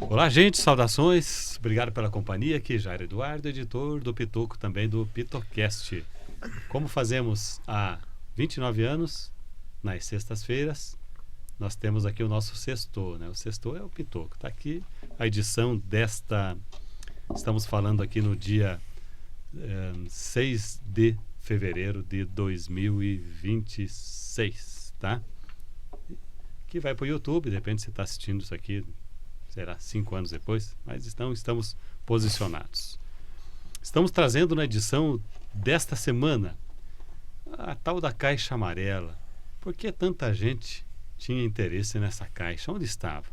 Olá, gente, saudações. Obrigado pela companhia aqui, Jair Eduardo, editor do Pitoco, também do Pitocast. Como fazemos há 29 anos, nas sextas-feiras, nós temos aqui o nosso sexto, né? O sexto é o Pitoco. Está aqui a edição desta... Estamos falando aqui no dia 6 de fevereiro de 2026, tá? Que vai para o YouTube, de repente você está assistindo isso aqui, será 5 anos depois, mas estamos posicionados. Estamos trazendo na edição desta semana a tal da Caixa Amarela. Por que tanta gente tinha interesse nessa caixa? Onde estava?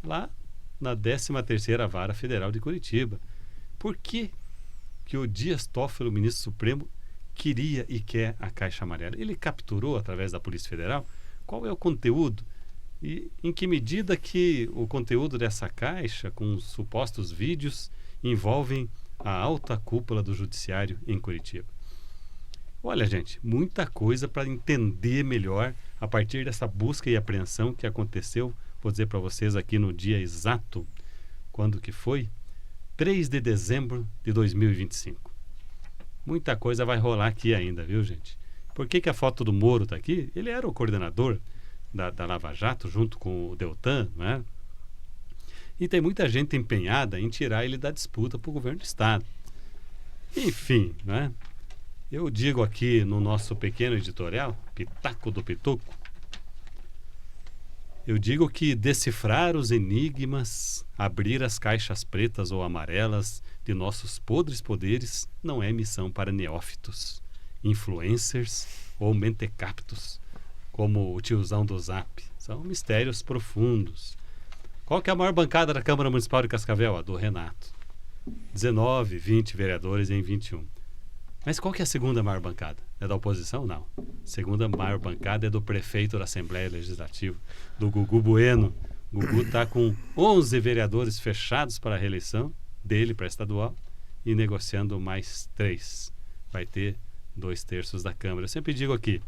Lá na 13ª Vara Federal de Curitiba. Por que o Dias Toffoli, o ministro supremo, queria e quer a Caixa Amarela? Ele capturou através da Polícia Federal? Qual é o conteúdo? E em que medida que o conteúdo dessa caixa, com os supostos vídeos, envolvem a alta cúpula do judiciário em Curitiba? Olha, gente, muita coisa para entender melhor a partir dessa busca e apreensão que aconteceu, vou dizer para vocês aqui no dia exato, quando que foi? 3 de dezembro de 2025. Muita coisa vai rolar aqui ainda, viu, gente? Por que a foto do Moro está aqui? Ele era o coordenador da Lava Jato, junto com o Deltan, né? E tem muita gente empenhada em tirar ele da disputa para o governo do Estado. Enfim, né? Eu digo aqui no nosso pequeno editorial, Pitaco do Pitoco, eu digo que decifrar os enigmas, abrir as caixas pretas ou amarelas de nossos podres poderes não é missão para neófitos, influencers ou mentecaptos, como o tiozão do Zap. São mistérios profundos. Qual que é a maior bancada da Câmara Municipal de Cascavel? A do Renato. 19, 20 vereadores em 21. Mas qual que é a segunda maior bancada? É da oposição? Não. A segunda maior bancada é do prefeito da Assembleia Legislativa, do Gugu Bueno. O Gugu está com 11 vereadores fechados para a reeleição dele para estadual e negociando mais 3. Vai ter 2/3 da Câmara. Eu sempre digo aqui,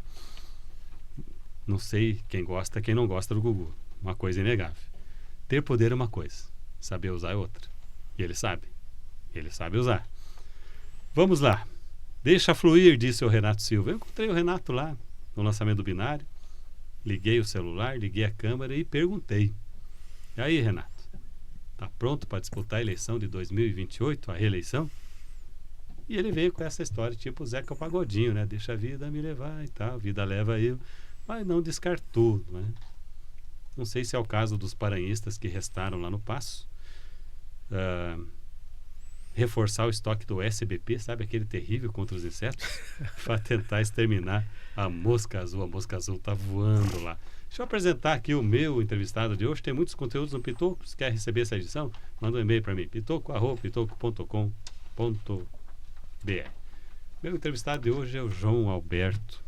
não sei quem gosta, quem não gosta do Gugu. Uma coisa inegável. Ter poder é uma coisa, saber usar é outra. E ele sabe. Ele sabe usar. Vamos lá. Deixa fluir, disse o Renato Silva. Eu encontrei o Renato lá no lançamento do binário. Liguei o celular, liguei a câmera e perguntei. E aí, Renato? Está pronto para disputar a eleição de 2028, a reeleição? E ele veio com essa história tipo Zeca Pagodinho, né? Deixa a vida me levar e tal, a vida leva eu. Mas não descartou, né? Não sei se é o caso dos paranhistas que restaram lá no Paço. Reforçar o estoque do SBP, sabe aquele terrível contra os insetos? Para tentar exterminar a mosca azul. A mosca azul está voando lá. Deixa eu apresentar aqui o meu entrevistado de hoje. Tem muitos conteúdos no Pitoco. Se quer receber essa edição, manda um e-mail para mim, pitoco@pitoco.com.br. Meu entrevistado de hoje é o João Alberto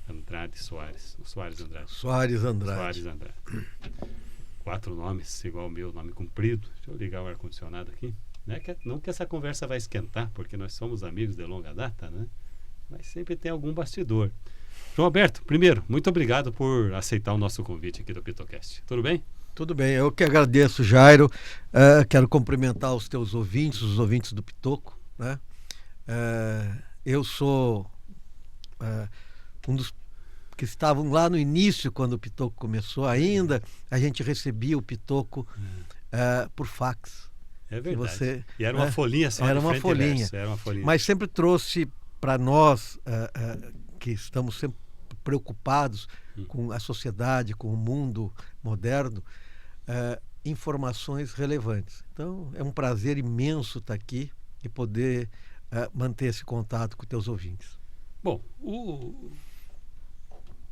Andrade Soares. Soares Andrade. Soares Andrade. Soares Andrade. 4 nomes, igual o meu, nome comprido. Deixa eu ligar o ar-condicionado aqui. Não que essa conversa vai esquentar, porque nós somos amigos de longa data, né? Mas sempre tem algum bastidor. João Alberto, primeiro, muito obrigado por aceitar o nosso convite aqui do Pitocast. Tudo bem? Tudo bem, eu que agradeço, Jairo. Quero cumprimentar os teus ouvintes, os ouvintes do Pitoco, né? Eu sou um dos que estavam lá no início, quando o Pitoco começou ainda. A gente recebia o Pitoco por fax. É verdade. Você, e era uma folhinha só. Era uma folhinha. Era uma folhinha. Mas sempre trouxe para nós, que estamos sempre preocupados com a sociedade, com o mundo moderno, informações relevantes. Então, é um prazer imenso estar aqui e poder manter esse contato com teus ouvintes. Bom, o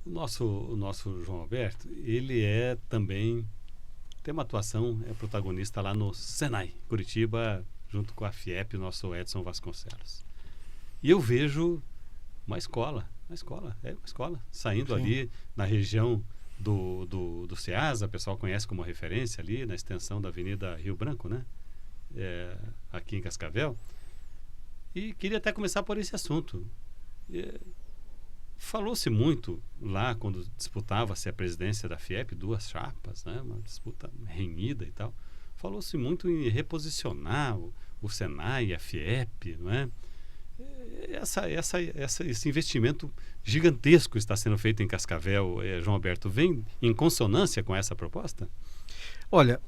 nosso João Alberto, ele é também... tem uma atuação, é protagonista lá no Senai, Curitiba, junto com a FIEP, o nosso Edson Vasconcelos. E eu vejo uma escola, saindo Sim. ali na região do Ceasa, o pessoal conhece como referência ali, na extensão da Avenida Rio Branco, né? Aqui em Cascavel. E queria até começar por esse assunto. Falou-se muito lá quando disputava-se a presidência da FIEP, 2 chapas, né? Uma disputa renhida e tal. falou-se muito em reposicionar o Senai, a FIEP, não é? Esse investimento gigantesco está sendo feito em Cascavel, João Alberto, vem em consonância com essa proposta? Olha,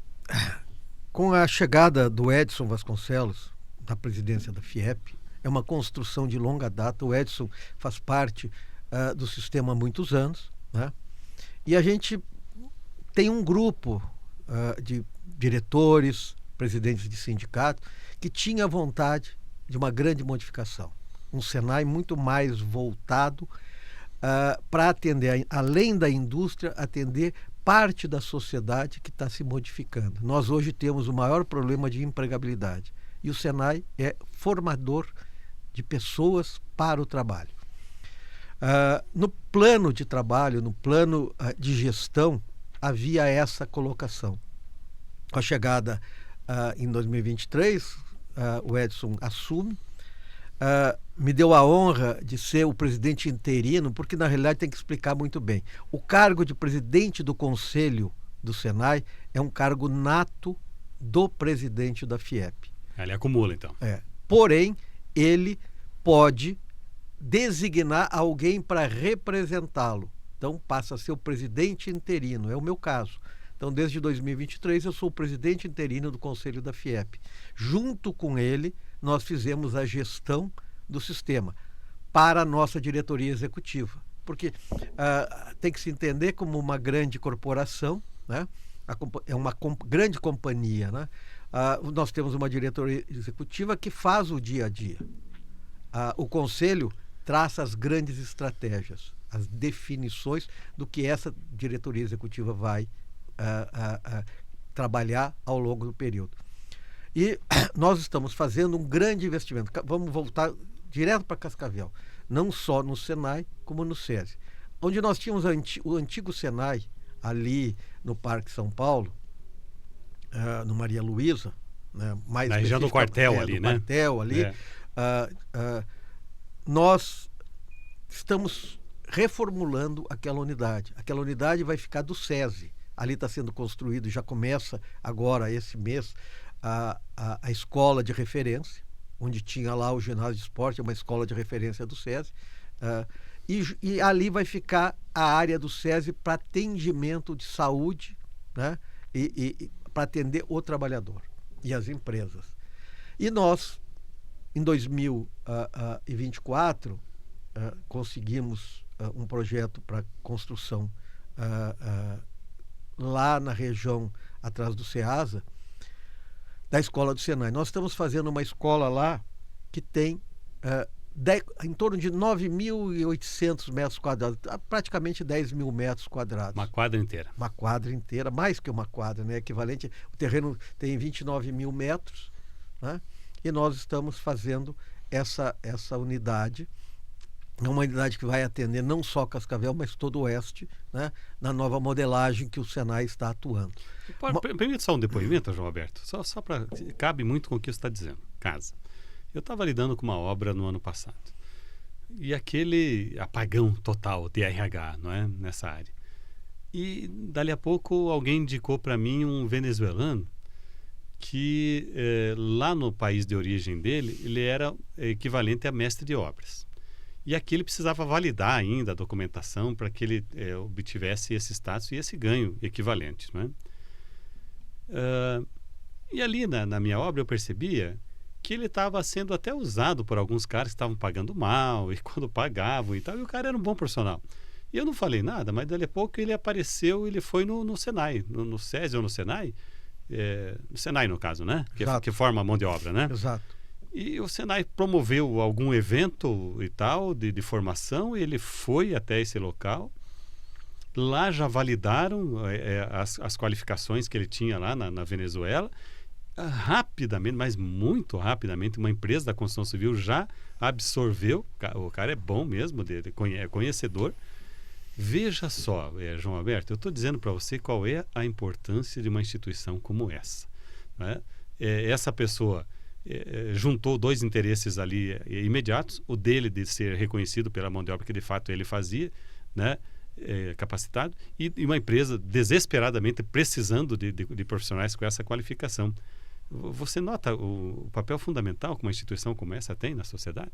com a chegada do Edson Vasconcelos da presidência da FIEP, é uma construção de longa data. O Edson faz parte do sistema há muitos anos, né? E a gente tem um grupo de diretores, presidentes de sindicato, que tinha vontade de uma grande modificação. Um Senai muito mais voltado para atender, além da indústria, atender parte da sociedade que está se modificando. Nós hoje temos o maior problema de empregabilidade. E o Senai é formador de pessoas para o trabalho. No plano de trabalho, no plano de gestão, havia essa colocação. Com a chegada em 2023, o Edson assume, me deu a honra de ser o presidente interino, porque na realidade tem que explicar muito bem. O cargo de presidente do Conselho do Senai é um cargo nato do presidente da FIEP. Ele acumula, então. Porém, ele pode designar alguém para representá-lo. Então, passa a ser o presidente interino. É o meu caso. Então, desde 2023, eu sou o presidente interino do Conselho da FIEP. Junto com ele, nós fizemos a gestão do sistema para a nossa diretoria executiva. Porque tem que se entender como uma grande corporação, né? É uma grande companhia, né? Nós temos uma diretoria executiva que faz o dia a dia. O Conselho traça as grandes estratégias, as definições do que essa diretoria executiva vai trabalhar ao longo do período. E nós estamos fazendo um grande investimento. Vamos voltar direto para Cascavel, não só no Senai, como no SESI. Onde nós tínhamos o antigo Senai, ali no Parque São Paulo, no Maria Luísa, né, na região do quartel ali, né? Quartel ali. Nós estamos reformulando aquela unidade. Aquela unidade vai ficar do SESI. Ali está sendo construído, já começa agora, esse mês, a escola de referência, onde tinha lá o ginásio de esporte, uma escola de referência do SESI. E ali vai ficar a área do SESI para atendimento de saúde, né? E para atender o trabalhador e as empresas. E nós, em 2024, conseguimos um projeto para construção lá na região atrás do SEASA, da escola do Senai. Nós estamos fazendo uma escola lá que tem em torno de 9.800 metros quadrados, praticamente 10 mil metros quadrados. Uma quadra inteira. Uma quadra inteira, mais que uma quadra, né? Equivalente. O terreno tem 29 mil metros, né? E nós estamos fazendo essa unidade. É uma unidade que vai atender não só Cascavel, mas todo o Oeste, né? Na nova modelagem que o Senai está atuando. Permita só um depoimento, João Alberto, só para... Cabe muito com o que você está dizendo. Casa. Eu estava lidando com uma obra no ano passado. E aquele apagão total de RH, não é? Nessa área. E dali a pouco alguém indicou para mim um venezuelano que lá no país de origem dele, ele era equivalente a mestre de obras. E aqui ele precisava validar ainda a documentação para que ele obtivesse esse status e esse ganho equivalente, não é? E ali na minha obra eu percebia que ele estava sendo até usado por alguns caras que estavam pagando mal, e quando pagavam e tal, e o cara era um bom profissional. E eu não falei nada, mas dali a pouco ele apareceu, ele foi no Senai, no SESI ou no Senai, no Senai no caso, né? Que forma a mão de obra, né? Exato. E o Senai promoveu algum evento e tal, de formação, e ele foi até esse local. Lá já validaram as qualificações que ele tinha lá na Venezuela. Rapidamente, mas muito rapidamente, uma empresa da construção civil já absorveu. O cara é bom mesmo, é conhecedor. Veja só, João Alberto, eu estou dizendo para você qual é a importância de uma instituição como essa, né? Essa pessoa juntou dois interesses ali imediatos, o dele de ser reconhecido pela mão de obra que de fato ele fazia, né? capacitado e uma empresa desesperadamente precisando de profissionais com essa qualificação. Você nota o papel fundamental que uma instituição como essa tem na sociedade?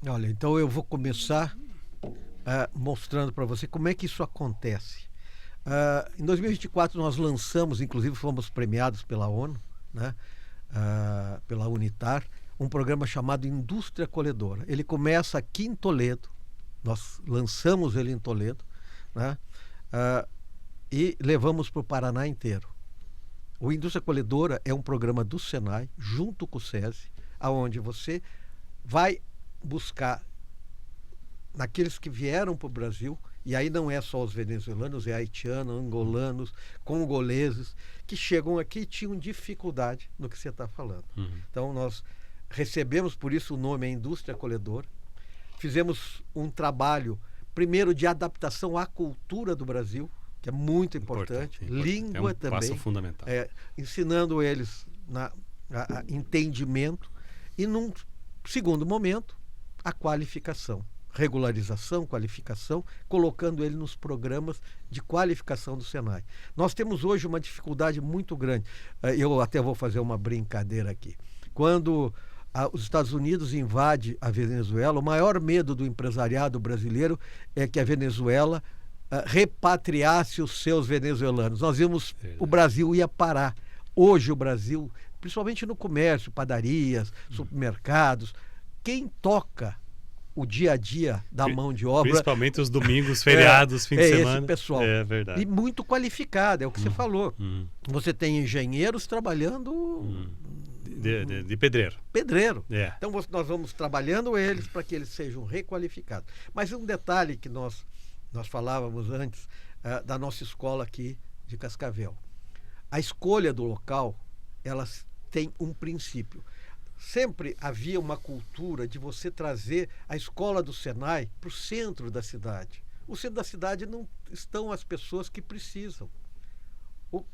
Olha, então eu vou começar mostrando para você como é que isso acontece. Em 2024 nós lançamos, inclusive fomos premiados pela ONU, né, pela UNITAR, um programa chamado Indústria Acolhedora. Ele começa aqui em Toledo, nós lançamos ele em Toledo, né, e levamos para o Paraná inteiro. O Indústria Acolhedora é um programa do Senai, junto com o SESI, onde você vai buscar naqueles que vieram para o Brasil, e aí não é só os venezuelanos, é haitianos, angolanos, congoleses, que chegam aqui e tinham dificuldade no que você está falando. Então nós recebemos, por isso o nome é Indústria Acolhedora, fizemos um trabalho, primeiro de adaptação à cultura do Brasil, que é muito importante. Língua também. Passo fundamental. Ensinando eles a entendimento e, num segundo momento, a qualificação. Regularização, qualificação, colocando ele nos programas de qualificação do Senai. Nós temos hoje uma dificuldade muito grande. Eu até vou fazer uma brincadeira aqui. Quando os Estados Unidos invadem a Venezuela, o maior medo do empresariado brasileiro é que a Venezuela repatriasse os seus venezuelanos. Nós vimos, o Brasil ia parar. Hoje o Brasil, principalmente no comércio, padarias, supermercados, quem toca o dia a dia da mão de obra... Principalmente os domingos, feriados, fim de semana. Esse pessoal. É verdade. E muito qualificado, é o que você falou. Você tem engenheiros trabalhando... De pedreiro. Pedreiro. Então nós vamos trabalhando eles para que eles sejam requalificados. Mas um detalhe que nós falávamos antes da nossa escola aqui de Cascavel. A escolha do local, ela tem um princípio. Sempre havia uma cultura de você trazer a escola do Senai para o centro da cidade. O centro da cidade não estão as pessoas que precisam.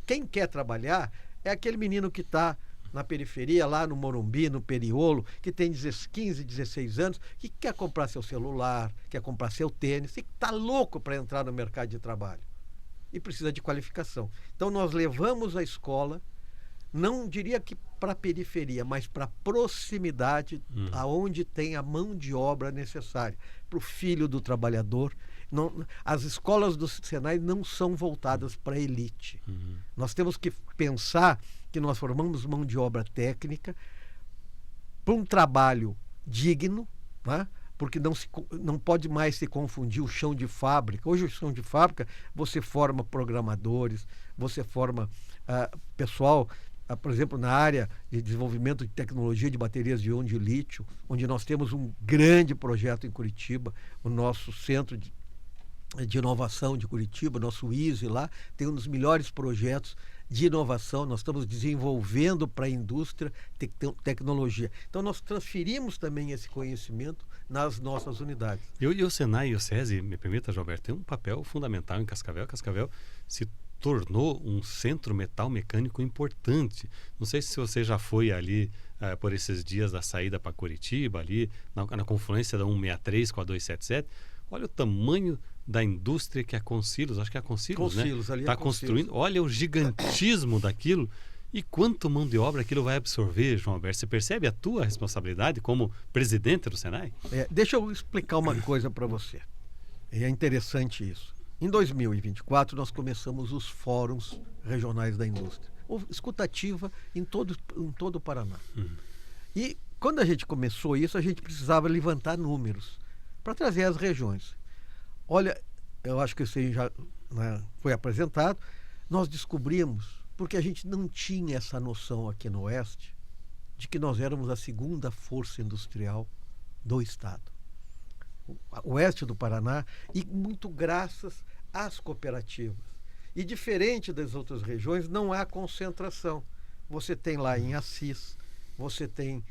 Quem quer trabalhar é aquele menino que está na periferia, lá no Morumbi, no Periolo, que tem 15, 16 anos, que quer comprar seu celular, quer comprar seu tênis, e está louco para entrar no mercado de trabalho. E precisa de qualificação. Então nós levamos a escola, não diria que para a periferia, mas para a proximidade, aonde tem a mão de obra necessária, para o filho do trabalhador. Não, as escolas do Senai não são voltadas para a elite. Nós temos que pensar que nós formamos mão de obra técnica para um trabalho digno, né? Porque não pode mais se confundir o chão de fábrica. Hoje o chão de fábrica, você forma programadores, você forma pessoal, por exemplo, na área de desenvolvimento de tecnologia de baterias de íon de lítio, onde nós temos um grande projeto em Curitiba, o nosso centro de inovação de Curitiba, nosso ISE lá, tem um dos melhores projetos de inovação. Nós estamos desenvolvendo para a indústria tecnologia. Então nós transferimos também esse conhecimento nas nossas unidades. E o Senai e o SESI, me permita, Gilberto, tem um papel fundamental em Cascavel. Cascavel se tornou um centro metal mecânico importante. Não sei se você já foi ali por esses dias da saída para Curitiba, ali na confluência da 163 com a 277. Olha o tamanho da indústria que a Consilos, acho que é a Consilos, né? Está construindo. Olha o gigantismo daquilo e quanto mão de obra aquilo vai absorver, João Alberto. Você percebe a tua responsabilidade como presidente do Senai? Deixa eu explicar uma coisa para você. É interessante isso. Em 2024, nós começamos os fóruns regionais da indústria. Houve escutativa em todo o Paraná. E quando a gente começou isso, a gente precisava levantar números para trazer as regiões. Olha, eu acho que isso aí já foi apresentado. Nós descobrimos, porque a gente não tinha essa noção aqui no Oeste, de que nós éramos a segunda força industrial do Estado. O Oeste do Paraná, e muito graças às cooperativas. E diferente das outras regiões, não há concentração. Você tem lá em Assis, você tem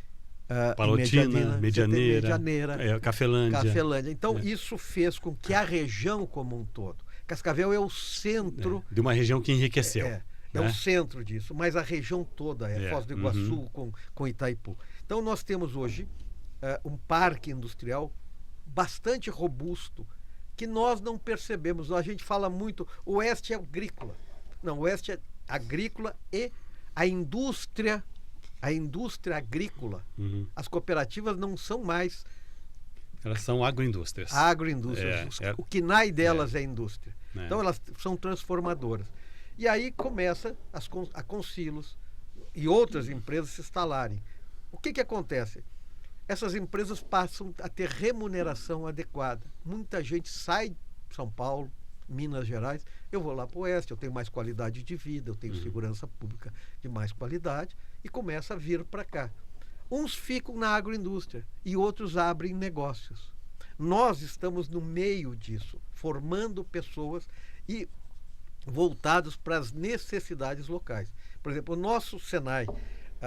Palotina, Medianeira, Cafelândia. Então isso fez com que a região como um todo, Cascavel é o centro de uma região que enriqueceu. É o centro disso, mas a região toda Foz do Iguaçu com Itaipu. Então nós temos hoje um parque industrial bastante robusto, que nós não percebemos. A gente fala muito, o Oeste é agrícola. Não, o Oeste é agrícola e a indústria agrícola. As cooperativas não são mais Elas são agroindústrias. agroindústrias. O KNAI delas é indústria. É. Então elas são transformadoras. E aí começa a Consilos e outras empresas se instalarem. O que acontece? Essas empresas passam a ter remuneração adequada. Muita gente sai de São Paulo, Minas Gerais, eu vou lá para o Oeste, eu tenho mais qualidade de vida, eu tenho segurança pública de mais qualidade, e começa a vir para cá. Uns ficam na agroindústria e outros abrem negócios. Nós estamos no meio disso, formando pessoas e voltados para as necessidades locais. Por exemplo, o nosso Senai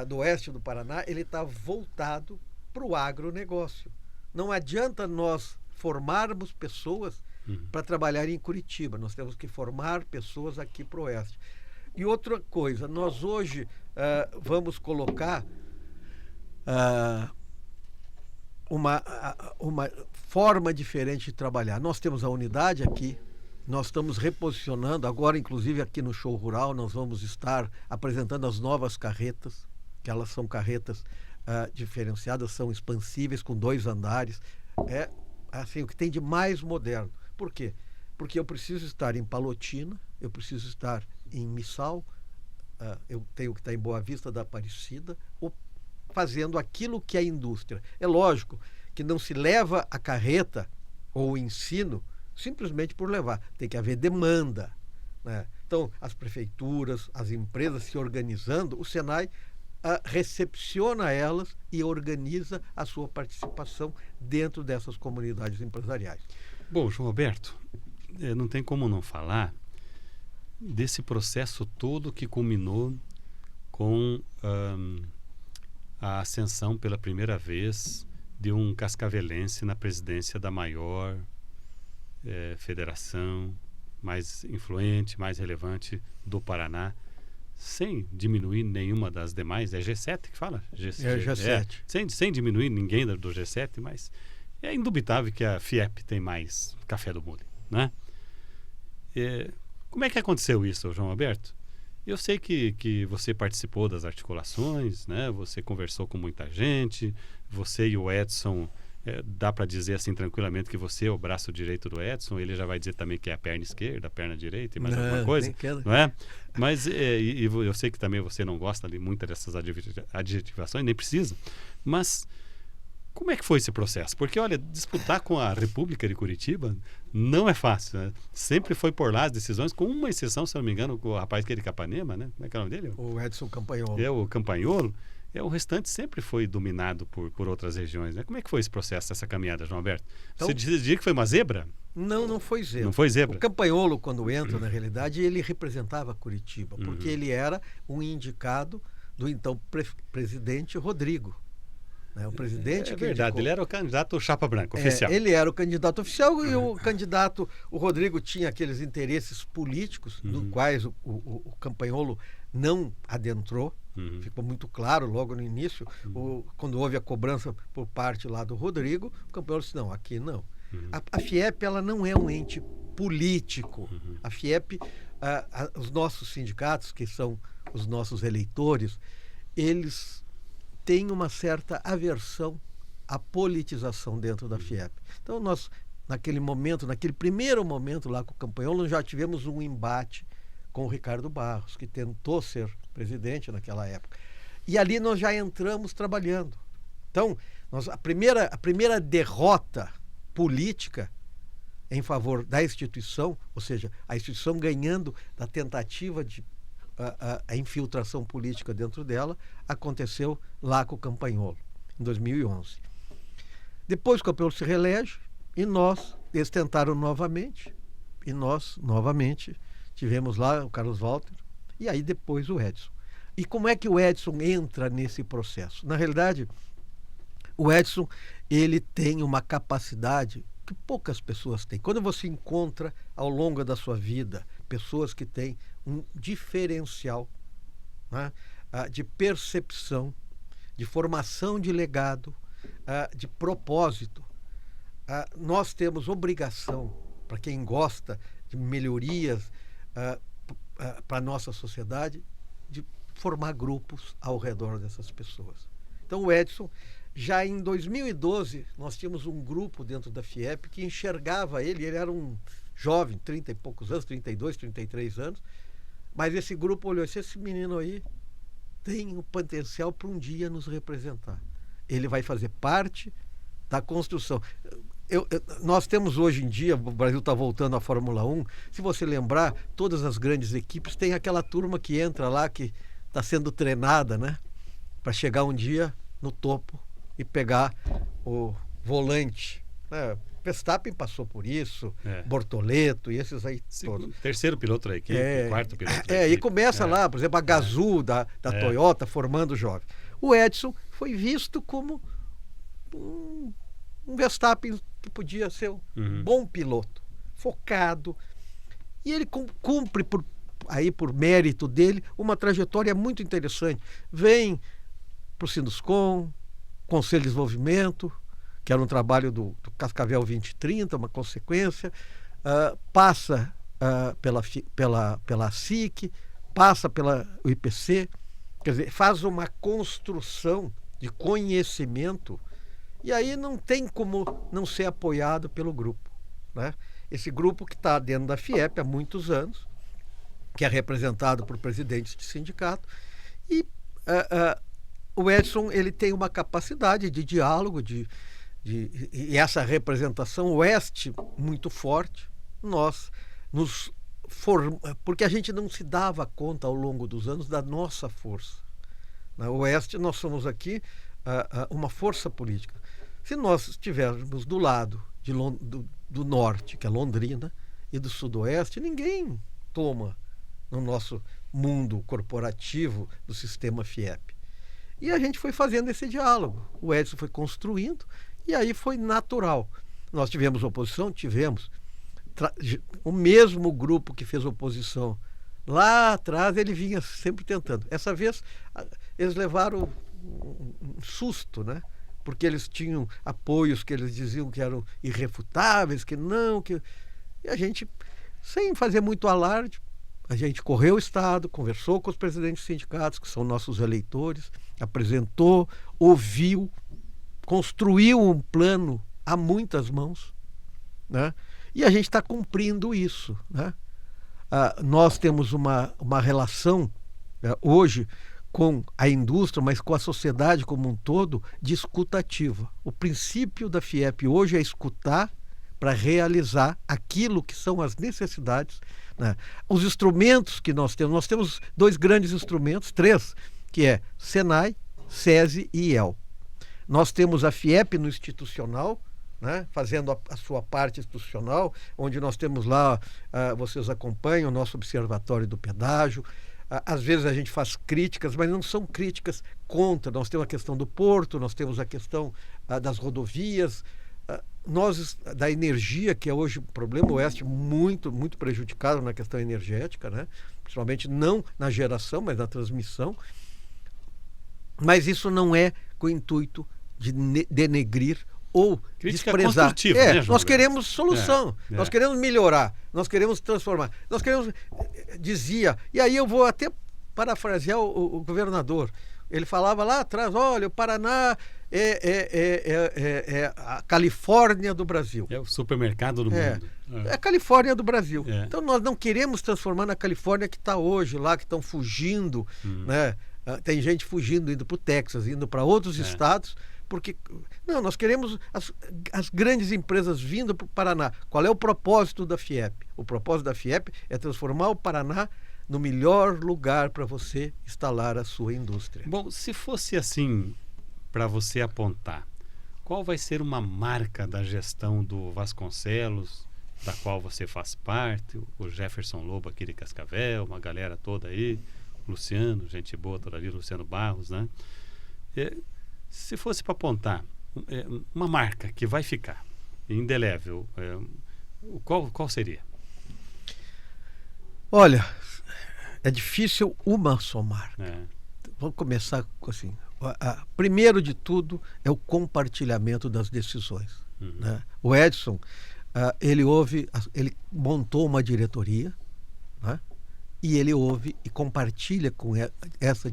do Oeste do Paraná, ele está voltado para o agronegócio. Não adianta nós formarmos pessoas para trabalhar em Curitiba. Nós temos que formar pessoas aqui para o Oeste. E outra coisa, nós hoje vamos colocar uma forma diferente de trabalhar. Nós temos a unidade aqui, nós estamos reposicionando, agora inclusive aqui no Show Rural, nós vamos estar apresentando as novas carretas, que elas são carretas diferenciadas, são expansíveis, com 2 andares. É assim, o que tem de mais moderno. Por quê? Porque eu preciso estar em Palotina, eu preciso estar em Missal, eu tenho que estar em Boa Vista da Aparecida, fazendo aquilo que é a indústria. É lógico que não se leva a carreta ou o ensino simplesmente por levar. Tem que haver demanda, né? Então, as prefeituras, as empresas se organizando, o Senai recepciona elas e organiza a sua participação dentro dessas comunidades empresariais. Bom, João Roberto, não tem como não falar desse processo todo que culminou com a ascensão pela primeira vez de um cascavelense na presidência da maior federação mais influente, mais relevante do Paraná, sem diminuir nenhuma das demais. É G7 que fala? G7. Sem diminuir ninguém do G7, mas é indubitável que a FIEP tem mais café do mundo, né? Como é que aconteceu isso, João Alberto? Eu sei que você participou das articulações, né? Você conversou com muita gente, você e o Edson, dá para dizer assim tranquilamente que você é o braço direito do Edson, ele já vai dizer também que é a perna esquerda, a perna direita e mais alguma coisa, não é? Mas e eu sei que também você não gosta de muitas dessas adjetivações, nem precisa, mas como é que foi esse processo? Porque, olha, disputar com a República de Curitiba não é fácil, né? Sempre foi por lá as decisões, com uma exceção, se não me engano, com o rapaz que é de Capanema, né? Como é que é o nome dele? O Edson Campanholo. O Campanholo. O restante sempre foi dominado por outras regiões, né? Como é que foi esse processo, essa caminhada, João Alberto? Então, você diria que foi uma zebra? Não foi zebra. Não foi zebra? O Campanholo, quando entra, na realidade, ele representava Curitiba, porque ele era um indicado do então presidente Rodrigo. O presidente é verdade, indicou. Ele era o candidato chapa branca, oficial. Ele era o candidato oficial e o Rodrigo tinha aqueles interesses políticos, dos quais o Campanholo não adentrou. Ficou muito claro logo no início, quando houve a cobrança por parte lá do Rodrigo, o Campanholo disse, não, aqui não. A FIEP, ela não é um ente político. A FIEP, os nossos sindicatos, que são os nossos eleitores, eles têm uma certa aversão à politização dentro da FIEP. Então nós, naquele primeiro momento lá com o Campanholo, nós já tivemos um embate com o Ricardo Barros, que tentou ser presidente naquela época. E ali nós já entramos trabalhando. Então, a primeira derrota política em favor da instituição, ou seja, a instituição ganhando da tentativa de a infiltração política dentro dela, aconteceu lá com o Campanholo, em 2011. Depois o Campanholo se reelege e eles tentaram novamente, e nós, novamente, tivemos lá o Carlos Walter, e aí depois o Edson. E como é que o Edson entra nesse processo? Na realidade, o Edson, ele tem uma capacidade que poucas pessoas têm. Quando você encontra ao longo da sua vida pessoas que têm um diferencial, né, de percepção, de formação de legado, de propósito, nós temos obrigação para quem gosta de melhorias para a nossa sociedade, de formar grupos ao redor dessas pessoas. Então o Edson, já em 2012, nós tínhamos um grupo dentro da FIEP que enxergava ele era um jovem, 30 e poucos anos, 32, 33 anos, mas esse grupo olhou, esse menino aí tem o potencial para um dia nos representar. Ele vai fazer parte da construção. Nós temos hoje em dia, o Brasil está voltando à Fórmula 1, se você lembrar, todas as grandes equipes têm aquela turma que entra lá, que está sendo treinada, né, para chegar um dia no topo e pegar o volante. Verstappen passou por isso, Bortoleto e esses aí todos. Terceiro piloto da equipe, quarto piloto da equipe. E começa lá, por exemplo, a Gazoo da Toyota formando jovem. O Edson foi visto como um Verstappen que podia ser um bom piloto, focado. E ele cumpre, por mérito dele, uma trajetória muito interessante. Vem para o Sinduscom, Conselho de Desenvolvimento, que era um trabalho do Cascavel 2030, uma consequência, passa pela SIC, passa pela IPC, quer dizer, faz uma construção de conhecimento, e aí não tem como não ser apoiado pelo grupo, né? Esse grupo que está dentro da FIEP há muitos anos, que é representado por presidentes de sindicato, e o Edson, ele tem uma capacidade de diálogo, e essa representação oeste muito forte, porque a gente não se dava conta ao longo dos anos da nossa força. Na oeste nós somos aqui uma força política. Se nós estivermos do lado do norte, que é Londrina, e do sudoeste, ninguém toma no nosso mundo corporativo do sistema FIEP. E a gente foi fazendo esse diálogo. O Edson foi construindo, e aí foi natural. Nós tivemos oposição? Tivemos. O mesmo grupo que fez oposição lá atrás, ele vinha sempre tentando. Essa vez, eles levaram um susto, né? Porque eles tinham apoios que eles diziam que eram irrefutáveis, que não, que... E a gente, sem fazer muito alarde, a gente correu o Estado, conversou com os presidentes de sindicatos, que são nossos eleitores, apresentou, ouviu, construiu um plano a muitas mãos, né? E a gente está cumprindo isso, né? Nós temos uma relação hoje com a indústria, mas com a sociedade como um todo, de escutativa. O princípio da FIEP hoje é escutar para realizar aquilo que são as necessidades, né? Os instrumentos que nós temos 2 grandes instrumentos, 3, que é Senai, SESI e IEL. Nós temos a FIEP no institucional, né, fazendo a sua parte institucional, onde nós temos lá, vocês acompanham o nosso observatório do pedágio. Às vezes a gente faz críticas, mas não são críticas contra. Nós temos a questão do porto, nós temos a questão das rodovias, da energia, que é hoje um problema, o Oeste muito, muito prejudicado na questão energética, né? Principalmente não na geração, mas na transmissão. Mas isso não é com o intuito de denegrir ou crítica desprezar. Né, nós queremos solução, nós queremos melhorar, nós queremos transformar, nós queremos, dizia, e aí eu vou até parafrasear o governador. Ele falava lá atrás, olha, o Paraná é a Califórnia do Brasil. É o supermercado do mundo. É a Califórnia do Brasil. Então nós não queremos transformar na Califórnia que está hoje lá, que estão fugindo, né? Tem gente fugindo, indo para o Texas, indo para outros estados, porque não, nós queremos as grandes empresas vindo para o Paraná. Qual é o propósito da FIEP? O propósito da FIEP é transformar o Paraná no melhor lugar para você instalar a sua indústria. Bom, se fosse assim, para você apontar, qual vai ser uma marca da gestão do Vasconcelos, da qual você faz parte, o Jefferson Lobo aqui de Cascavel, uma galera toda aí, Luciano, gente boa toda ali, Luciano Barros, né? Se fosse para apontar uma marca que vai ficar indelével, qual seria? Olha, é difícil uma só marca. Vamos começar assim. Primeiro de tudo é o compartilhamento das decisões. Né? O Edson, ele montou uma diretoria, né? E ele ouve e compartilha com essa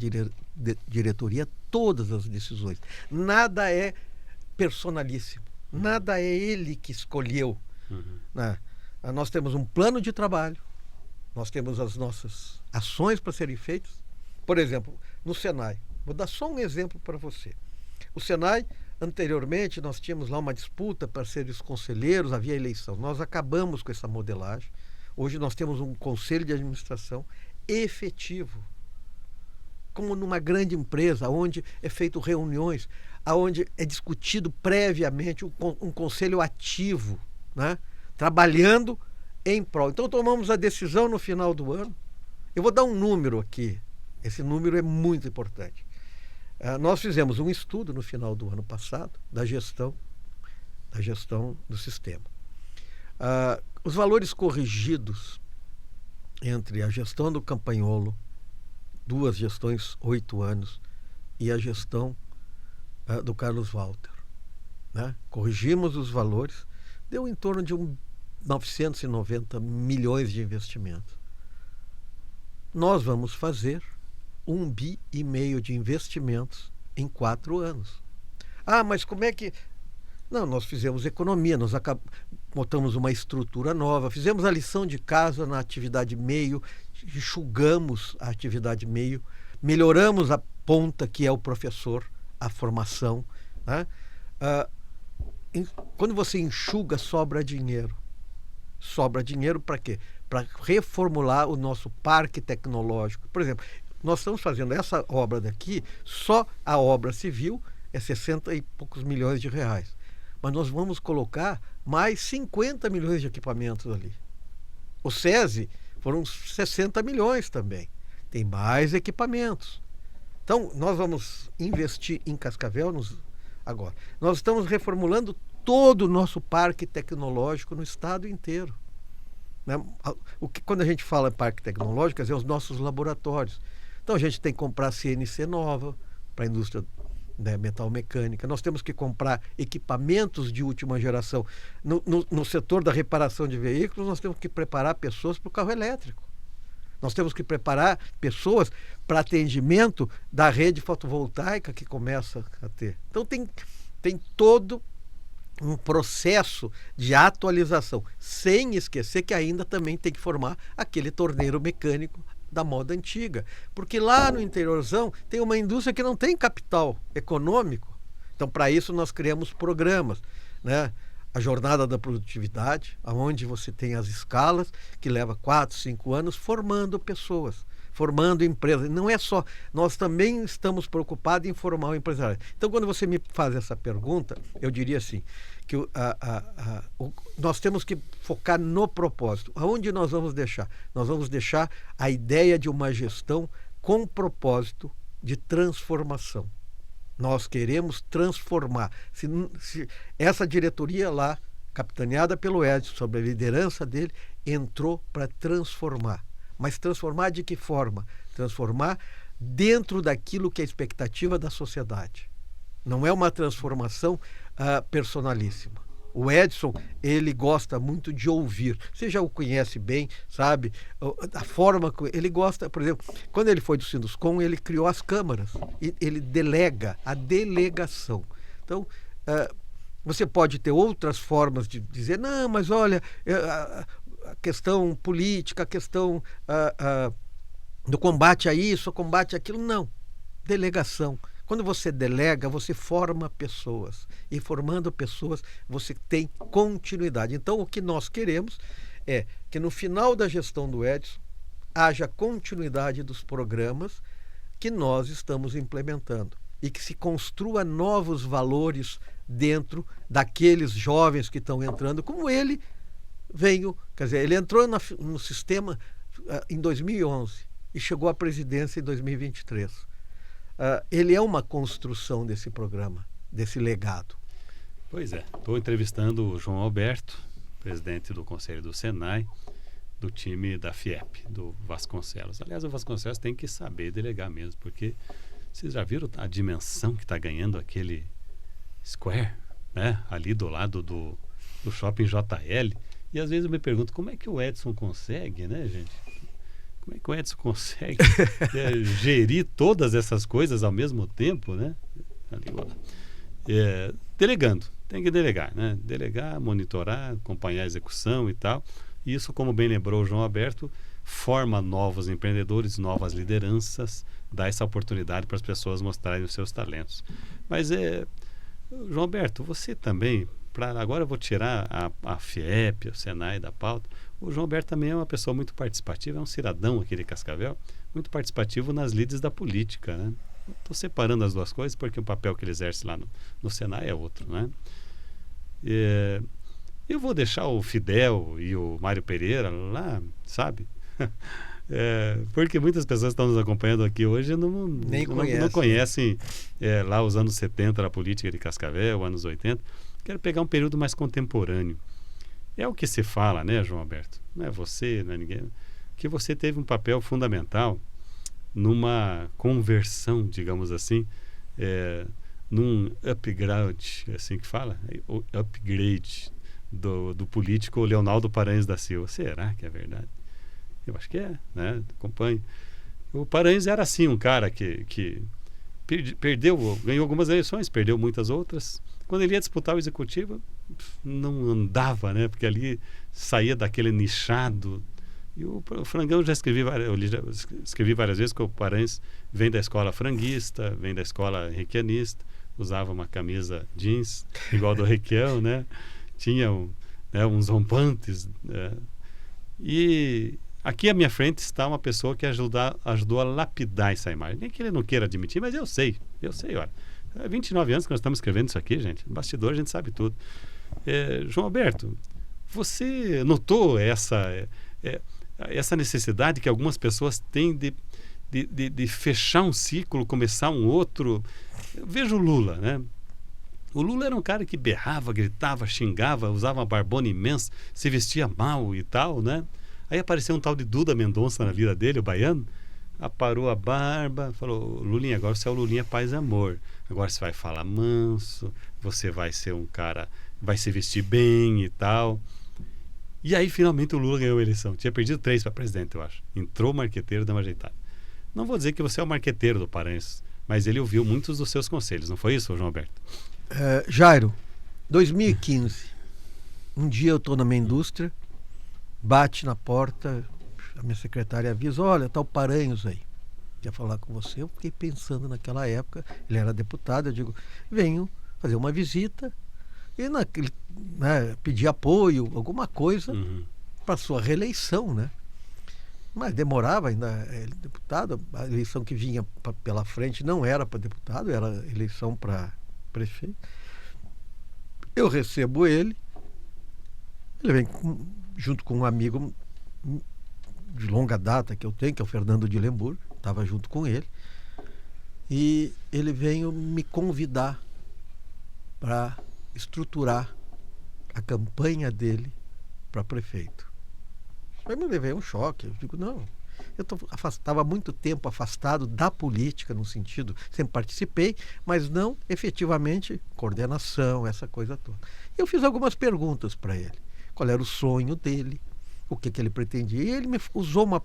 diretoria todas as decisões. Nada é personalíssimo, nada é ele que escolheu. Né? Nós temos um plano de trabalho, nós temos as nossas ações para serem feitas. Por exemplo, no Senai, vou dar só um exemplo para você. O Senai, anteriormente, nós tínhamos lá uma disputa para ser os conselheiros, havia eleição. Nós acabamos com essa modelagem. Hoje nós temos um conselho de administração efetivo, como numa grande empresa, onde é feito reuniões, onde é discutido previamente um conselho ativo, né? Trabalhando em prol. Então tomamos a decisão no final do ano. Eu vou dar um número aqui. Esse número é muito importante. Nós fizemos um estudo no final do ano passado da gestão do sistema. Os valores corrigidos entre a gestão do Campagnolo, 2 gestões, 8 anos, e a gestão do Carlos Walter, né? Corrigimos os valores, deu em torno de 990 milhões de investimento. Nós vamos fazer 1,5 bi de investimentos em 4 anos. Mas como é que... Não, nós fizemos economia, nós montamos uma estrutura nova, fizemos a lição de casa na atividade meio, enxugamos a atividade meio, melhoramos a ponta que é o professor, a formação. Né? Quando você enxuga, sobra dinheiro. Sobra dinheiro para quê? Para reformular o nosso parque tecnológico. Por exemplo, nós estamos fazendo essa obra daqui, só a obra civil é 60 e poucos milhões de reais. Mas nós vamos colocar mais 50 milhões de equipamentos ali. O SESI foram 60 milhões também. Tem mais equipamentos. Então, nós vamos investir em Cascavel agora. Nós estamos reformulando todo o nosso parque tecnológico no estado inteiro. Né? Quando a gente fala em parque tecnológico, é os nossos laboratórios. Então, a gente tem que comprar CNC nova para a indústria, né, metal mecânica. Nós temos que comprar equipamentos de última geração. No setor da reparação de veículos, nós temos que preparar pessoas para o carro elétrico. Nós temos que preparar pessoas para atendimento da rede fotovoltaica que começa a ter. Então tem todo um processo de atualização, sem esquecer que ainda também tem que formar aquele torneiro mecânico da moda antiga, porque lá no interiorzão tem uma indústria que não tem capital econômico. Então, para isso nós criamos programas, né? A jornada da produtividade, onde você tem as escalas, que leva 4, 5 anos, formando pessoas, formando empresas. Não é só, nós também estamos preocupados em formar o empresário. Então, quando você me faz essa pergunta, eu diria assim, que nós temos que focar no propósito. Aonde nós vamos deixar? Nós vamos deixar a ideia de uma gestão com propósito de transformação. Nós queremos transformar. Se essa diretoria lá, capitaneada pelo Edson, sob a liderança dele, entrou para transformar. Mas transformar de que forma? Transformar dentro daquilo que é a expectativa da sociedade. Não é uma transformação personalíssima. O Edson, ele gosta muito de ouvir. Você já o conhece bem, sabe? A forma que ele gosta, por exemplo, quando ele foi do Sinduscom, ele criou as câmaras. E ele delega a delegação. Então, você pode ter outras formas de dizer, não, mas olha, a questão política, a questão do combate a isso, o combate àquilo. Não. Delegação. Quando você delega, você forma pessoas. E formando pessoas, você tem continuidade. Então, o que nós queremos é que no final da gestão do Edson haja continuidade dos programas que nós estamos implementando. E que se construa novos valores dentro daqueles jovens que estão entrando, como ele veio. Quer dizer, ele entrou no sistema em 2011 e chegou à presidência em 2023. Ele é uma construção desse programa, desse legado. Pois é, estou entrevistando o João Alberto, presidente do Conselho do Senai, do time da FIEP, do Vasconcelos. Aliás, o Vasconcelos tem que saber delegar mesmo, porque vocês já viram a dimensão que está ganhando aquele Square, né? Ali do lado do Shopping JL, e às vezes eu me pergunto como é que o Edson consegue, né, gente? Como é que o Edson consegue gerir todas essas coisas ao mesmo tempo, né? Delegando, tem que delegar, né? Delegar, monitorar, acompanhar a execução e tal. Isso, como bem lembrou o João Alberto, forma novos empreendedores, novas lideranças, dá essa oportunidade para as pessoas mostrarem os seus talentos. Mas, João Alberto, você também, agora eu vou tirar a FIEP, o Senai da pauta. O João Alberto também é uma pessoa muito participativa, é um cidadão aqui de Cascavel, muito participativo nas lides da política, né? Estou separando as duas coisas porque o papel que ele exerce lá no Senai é outro, né? Eu vou deixar o Fidel e o Mário Pereira lá, sabe? Porque muitas pessoas que estão nos acompanhando aqui hoje não conhecem lá os anos 70 da política de Cascavel, anos 80. Quero pegar um período mais contemporâneo. É o que se fala, né, João Alberto? Não é você, não é ninguém. Que você teve um papel fundamental numa conversão, digamos assim, num upgrade, assim que fala, o upgrade do político Leonardo Paranhos da Silva. Será que é verdade? Eu acho que é, né? Acompanhe. O Paranhos era assim, um cara que ganhou algumas eleições, perdeu muitas outras. Quando ele ia disputar o executivo, não andava, né? Porque ali saía daquele nichado. E o Frangão eu já escrevi várias vezes que o Paranhos vem da escola franguista, vem da escola requianista, usava uma camisa jeans igual do Requião, né? Tinha uns rompantes. E aqui à minha frente está uma pessoa que ajudou a lapidar essa imagem. Nem que ele não queira admitir, mas eu sei, olha. Há 29 anos que nós estamos escrevendo isso aqui, gente. No bastidor a gente sabe tudo. João Alberto, você notou essa necessidade que algumas pessoas têm de fechar um ciclo, começar um outro? Eu vejo o Lula, né? O Lula era um cara que berrava, gritava, xingava, usava uma barbona imensa, se vestia mal e tal, né? Aí apareceu um tal de Duda Mendonça na vida dele, o baiano, aparou a barba, falou: Lulinha, agora você é o Lulinha Paz e Amor. Agora você vai falar manso, você vai ser um cara, vai se vestir bem e tal. E aí finalmente o Lula ganhou a eleição. Tinha perdido 3 para presidente, eu acho. Entrou o marqueteiro da Majeitada. Não vou dizer que você é o marqueteiro do Paranhos, mas ele ouviu muitos dos seus conselhos, não foi isso, João Alberto? Jairo, 2015, um dia eu estou na minha indústria, bate na porta, a minha secretária avisa: olha, está o Paranhos aí, quer falar com você. Eu fiquei pensando naquela época, ele era deputado, eu digo: venho fazer uma visita e pedir apoio, alguma coisa para sua reeleição, né? Mas demorava ainda, deputado, a eleição que vinha pela frente não era para deputado, era eleição para prefeito. Eu recebo ele vem junto com um amigo de longa data que eu tenho, que é o Fernando de Lemburgo, estava junto com ele, e ele veio me convidar para estruturar a campanha dele para prefeito. Aí me levei um choque. Eu digo: não, eu estava muito tempo afastado da política, no sentido, sempre participei, mas não efetivamente coordenação, essa coisa toda. Eu fiz algumas perguntas para ele: qual era o sonho dele, o que ele pretendia. E ele me usou uma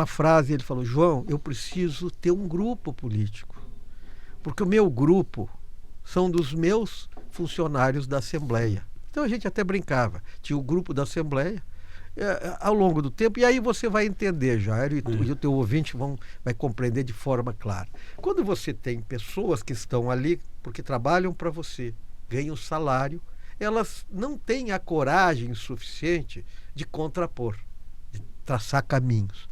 frase. Ele falou: João, eu preciso ter um grupo político, porque o meu grupo são dos meus funcionários da Assembleia. Então a gente até brincava, tinha o grupo da Assembleia, ao longo do tempo, e aí você vai entender, Jair, e o teu ouvinte vai compreender de forma clara. Quando você tem pessoas que estão ali porque trabalham para você, ganham salário, elas não têm a coragem suficiente de contrapor, de traçar caminhos.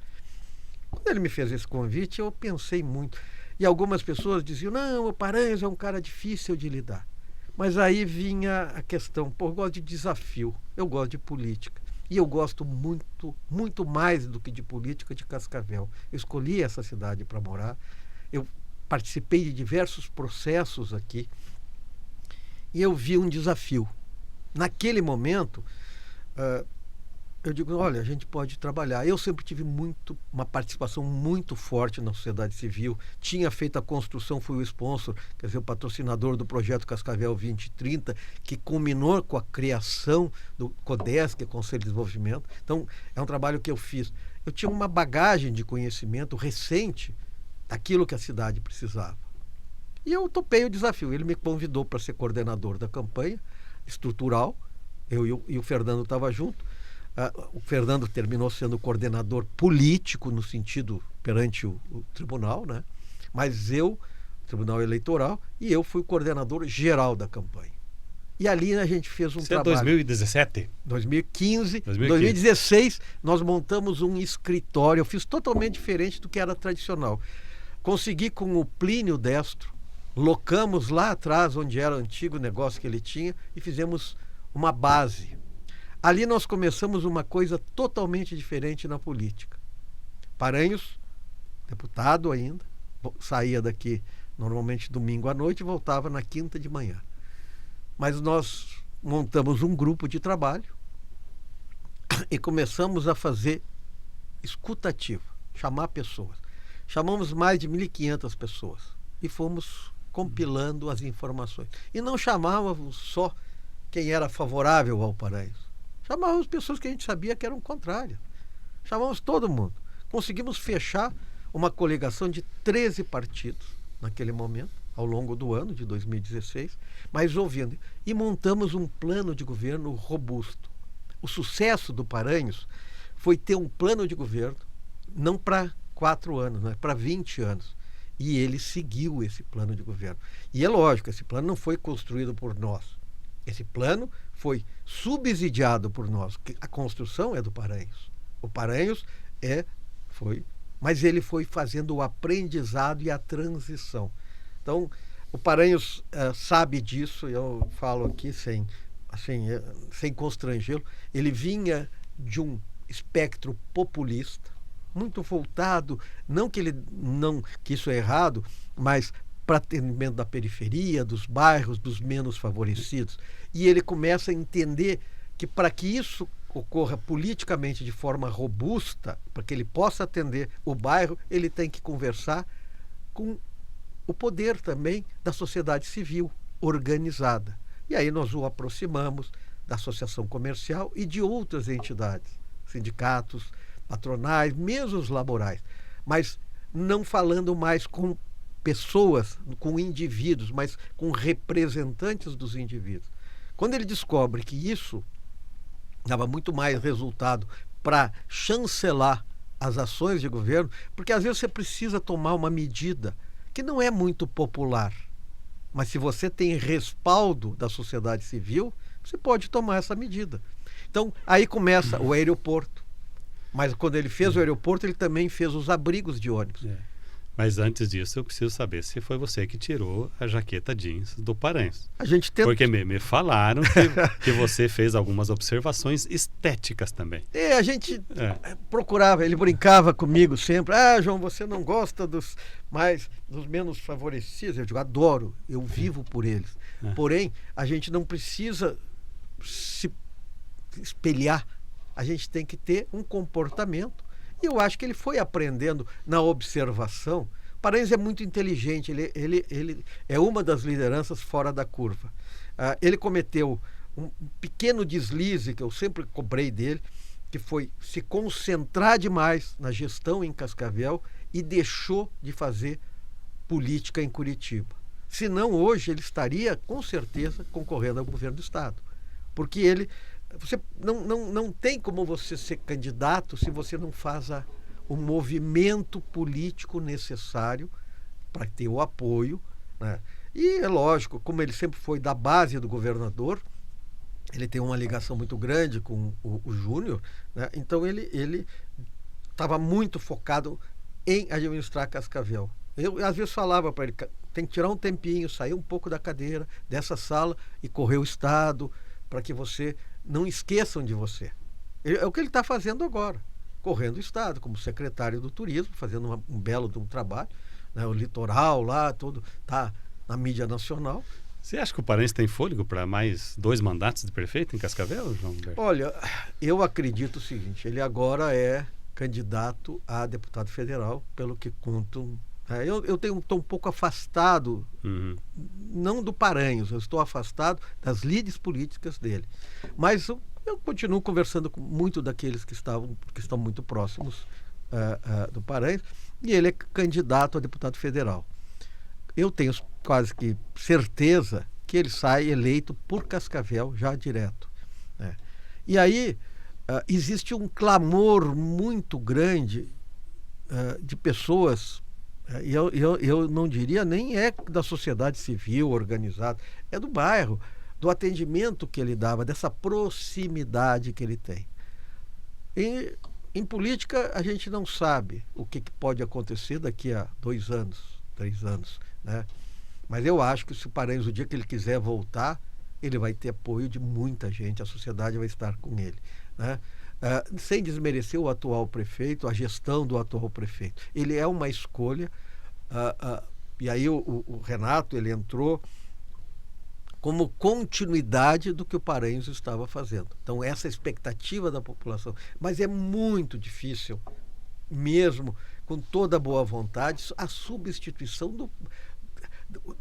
Quando ele me fez esse convite, eu pensei muito. E algumas pessoas diziam: não, o Paranhos é um cara difícil de lidar. Mas aí vinha a questão: eu gosto de desafio, eu gosto de política. E eu gosto muito, muito mais do que de política de Cascavel. Eu escolhi essa cidade para morar, eu participei de diversos processos aqui, e eu vi um desafio. Naquele momento, eu digo, olha, a gente pode trabalhar. Eu sempre tive uma participação muito forte na sociedade civil, tinha feito a construção, fui o sponsor, quer dizer, o patrocinador do projeto Cascavel 2030, que culminou com a criação do CODES, que é Conselho de Desenvolvimento. Então, é um trabalho que eu fiz. Eu tinha uma bagagem de conhecimento recente daquilo que a cidade precisava. E eu topei o desafio. Ele me convidou para ser coordenador da campanha estrutural, eu e o Fernando estava junto. O Fernando terminou sendo coordenador político no sentido perante o tribunal, né? Mas eu, Tribunal Eleitoral, e eu fui o coordenador geral da campanha. E ali a gente fez um trabalho. 2017? 2015. 2016 nós montamos um escritório. Eu fiz totalmente diferente do que era tradicional. Consegui com o Plínio Destro, locamos lá atrás onde era o antigo negócio que ele tinha e fizemos uma base. Ali nós começamos uma coisa totalmente diferente na política. Paranhos, deputado ainda, saía daqui normalmente domingo à noite e voltava na quinta de manhã. Mas nós montamos um grupo de trabalho e começamos a fazer escutativa, chamar pessoas. Chamamos mais de 1.500 pessoas e fomos compilando as informações. E não chamávamos só quem era favorável ao Paranhos. Chamávamos pessoas que a gente sabia que eram contrárias. Chamávamos todo mundo. Conseguimos fechar uma coligação de 13 partidos naquele momento, ao longo do ano de 2016, mas ouvindo. E montamos um plano de governo robusto. O sucesso do Paranhos foi ter um plano de governo, não para 4 anos, mas para 20 anos. E ele seguiu esse plano de governo. E é lógico, esse plano não foi construído por nós. Esse plano foi subsidiado por nós. A construção é do Paranhos. O Paranhos mas ele foi fazendo o aprendizado e a transição. Então, o Paranhos sabe disso, eu falo aqui sem constrangê-lo. Ele vinha de um espectro populista, muito voltado, não que isso é errado, mas para atendimento da periferia, dos bairros, dos menos favorecidos. E ele começa a entender que para que isso ocorra politicamente de forma robusta, para que ele possa atender o bairro, ele tem que conversar com o poder também da sociedade civil organizada. E aí nós o aproximamos da associação comercial e de outras entidades, sindicatos, patronais, mesmo os laborais, mas não falando mais com pessoas, com indivíduos, mas com representantes dos indivíduos. Quando ele descobre que isso dava muito mais resultado para chancelar as ações de governo, porque às vezes você precisa tomar uma medida que não é muito popular, mas se você tem respaldo da sociedade civil, você pode tomar essa medida. Então, aí começa o aeroporto. Mas quando ele fez o aeroporto, ele também fez os abrigos de ônibus. Mas antes disso, eu preciso saber se foi você que tirou a jaqueta jeans do Paranhos. A gente tentou. Porque me falaram que você fez algumas observações estéticas também. A gente procurava, ele brincava comigo sempre. João, você não gosta dos menos favorecidos? Eu digo, adoro, eu vivo por eles. Porém, a gente não precisa se espelhar. A gente tem que ter um comportamento. E eu acho que ele foi aprendendo na observação. O Paranhos é muito inteligente, ele é uma das lideranças fora da curva. Ele cometeu um pequeno deslize, que eu sempre cobrei dele, que foi se concentrar demais na gestão em Cascavel e deixou de fazer política em Curitiba. Senão, hoje, ele estaria, com certeza, concorrendo ao governo do Estado. Porque você não tem como você ser candidato se você não faz o movimento político necessário para ter o apoio, né? E é lógico, como ele sempre foi da base do governador, ele tem uma ligação muito grande com o Júnior, né? Então ele estava muito focado em administrar Cascavel. Eu às vezes falava para ele, tem que tirar um tempinho, sair um pouco da cadeira, dessa sala e correr o Estado, para que você não esqueçam de você. É o que ele está fazendo agora, correndo o Estado, como secretário do Turismo, fazendo um belo de um trabalho, né? O litoral lá, tudo está na mídia nacional, Você acha que o Paranhos tem fôlego para mais 2 mandatos de prefeito em Cascavel, João Humberto? Olha, eu acredito o seguinte, ele agora é candidato a deputado federal, pelo que contam. Eu estou um pouco afastado, não do Paranhos, eu estou afastado das lides políticas dele. Mas eu continuo conversando com muito daqueles que estão muito próximos do Paranhos, e ele é candidato a deputado federal. Eu tenho quase que certeza que ele sai eleito por Cascavel já direto, né? E aí existe um clamor muito grande de pessoas, e eu não diria nem é da sociedade civil organizada, é do bairro, do atendimento que ele dava, dessa proximidade que ele tem. E em política a gente não sabe o que pode acontecer daqui a 2 anos, 3 anos, né? Mas eu acho que se o Paranhos, o dia que ele quiser voltar, ele vai ter apoio de muita gente, a sociedade vai estar com ele, né? Sem desmerecer o atual prefeito, a gestão do atual prefeito. Ele é uma escolha, e aí o Renato, ele entrou como continuidade do que o Paranhos estava fazendo. Então, essa é a expectativa da população. Mas é muito difícil, mesmo com toda a boa vontade, a substituição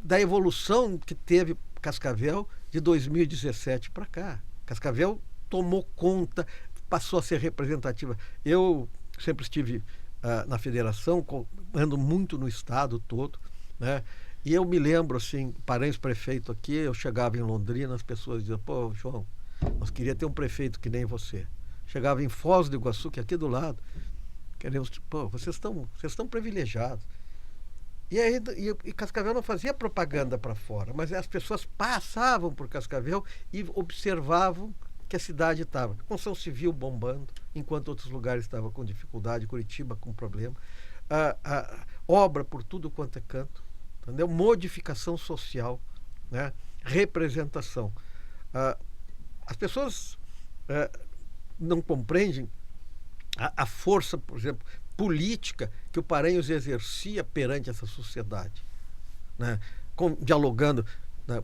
da evolução que teve Cascavel de 2017 para cá. Cascavel tomou conta, passou a ser representativa. Eu sempre estive na federação, ando muito no estado todo, né? E eu me lembro, assim, Paranhos prefeito aqui, eu chegava em Londrina, as pessoas diziam, pô, João, nós queríamos ter um prefeito que nem você. Chegava em Foz do Iguaçu, que é aqui do lado, queremos, pô, vocês estão privilegiados. E aí e Cascavel não fazia propaganda para fora, mas as pessoas passavam por Cascavel e observavam que a cidade estava, construção civil bombando, enquanto outros lugares estavam com dificuldade, Curitiba com problema, obra por tudo quanto é canto, entendeu? Modificação social, né? Representação. As pessoas não compreendem a força, por exemplo, política que o Paranhos exercia perante essa sociedade, né? Dialogando, né?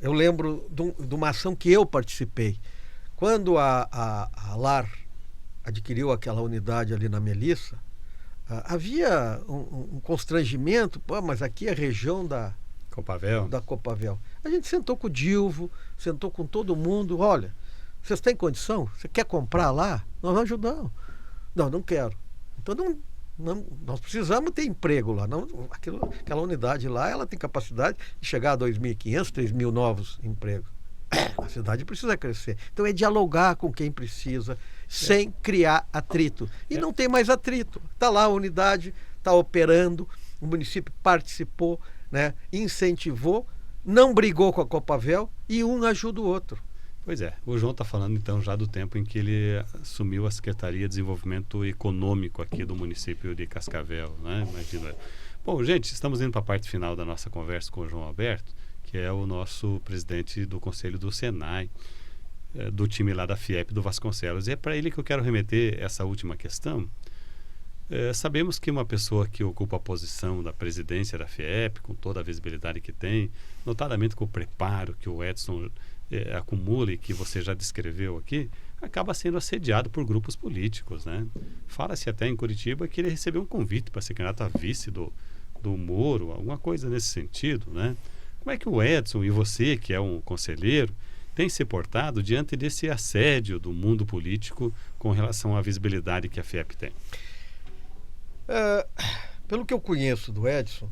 Eu lembro de uma ação que eu participei. Quando a LAR adquiriu aquela unidade ali na Melissa, havia um constrangimento, pô, mas aqui é a região da Copavel. A gente sentou com o Dilvo, sentou com todo mundo, olha, vocês têm condição? Você quer comprar lá? Nós ajudamos. Não quero. Então nós precisamos ter emprego lá. Aquela unidade lá, ela tem capacidade de chegar a 2.500, 3.000 novos empregos. A cidade precisa crescer. Então é dialogar com quem precisa, sem criar atrito. E não tem mais atrito. Está lá a unidade, está operando, o município participou, né, incentivou, não brigou com a Copavel e um ajuda o outro. Pois é, o João está falando então já do tempo em que ele assumiu a Secretaria de Desenvolvimento Econômico aqui do município de Cascavel, né? Imagina. Bom, gente, estamos indo para a parte final da nossa conversa com o João Alberto, que é o nosso presidente do Conselho do Senai, do time lá da FIEP do Vasconcelos. E é para ele que eu quero remeter essa última questão. Sabemos que uma pessoa que ocupa a posição da presidência da FIEP, com toda a visibilidade que tem, notadamente com o preparo que o Edson acumula e que você já descreveu aqui, acaba sendo assediado por grupos políticos, né? Fala-se até em Curitiba que ele recebeu um convite para ser candidato a vice do Moro, alguma coisa nesse sentido, né? Como é que o Edson e você, que é um conselheiro, tem se portado diante desse assédio do mundo político com relação à visibilidade que a FIEP tem? Pelo que eu conheço do Edson,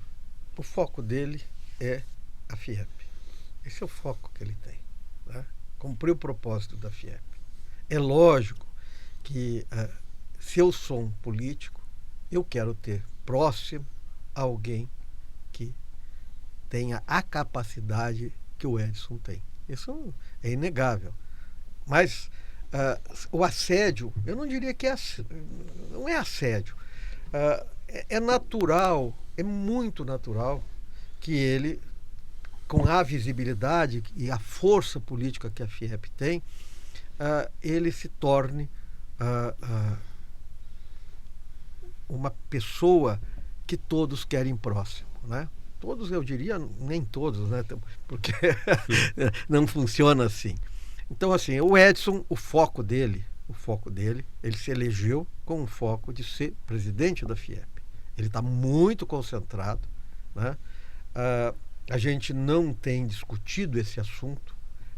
o foco dele é a FIEP. Esse é o foco que ele tem, né? Cumprir o propósito da FIEP. É lógico que se eu sou um político, eu quero ter próximo alguém que tenha a capacidade que o Edson tem. Isso é inegável. Mas o assédio, eu não diria que não é assédio. É natural, é muito natural que ele, com a visibilidade e a força política que a FIEP tem, ele se torne uma pessoa que todos querem próximo, né? Todos, eu diria, nem todos, né? Porque não funciona assim. Então, assim, o Edson, o foco dele, ele se elegeu com o foco de ser presidente da FIEP. Ele está muito concentrado, né? A gente não tem discutido esse assunto.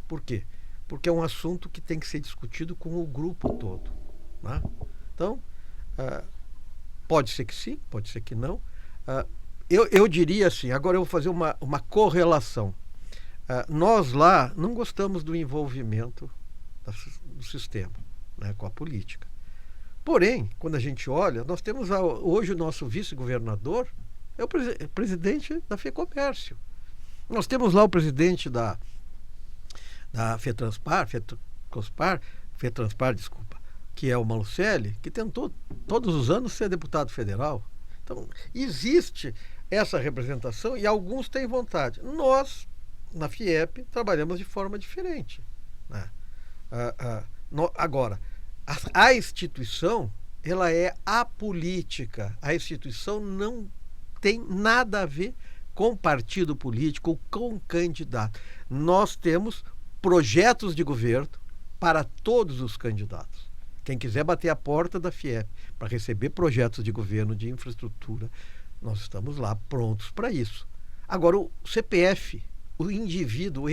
Por quê? Porque é um assunto que tem que ser discutido com o grupo todo, né? Então, pode ser que sim, pode ser que não. Eu diria assim, agora eu vou fazer uma correlação. Nós lá não gostamos do envolvimento do sistema, né, com a política. Porém, quando a gente olha, nós temos hoje o nosso vice-governador é o presidente da FEComércio. Nós temos lá o presidente da FETranspar, desculpa, que é o Malucelli, que tentou todos os anos ser deputado federal. Então, existe essa representação e alguns têm vontade. Nós, na FIEP, trabalhamos de forma diferente, né? Agora, a instituição, ela é apolítica. A instituição não tem nada a ver com partido político ou com candidato. Nós temos projetos de governo para todos os candidatos. Quem quiser bater a porta da FIEP para receber projetos de governo de infraestrutura, nós estamos lá prontos para isso. Agora, o CPF, o indivíduo,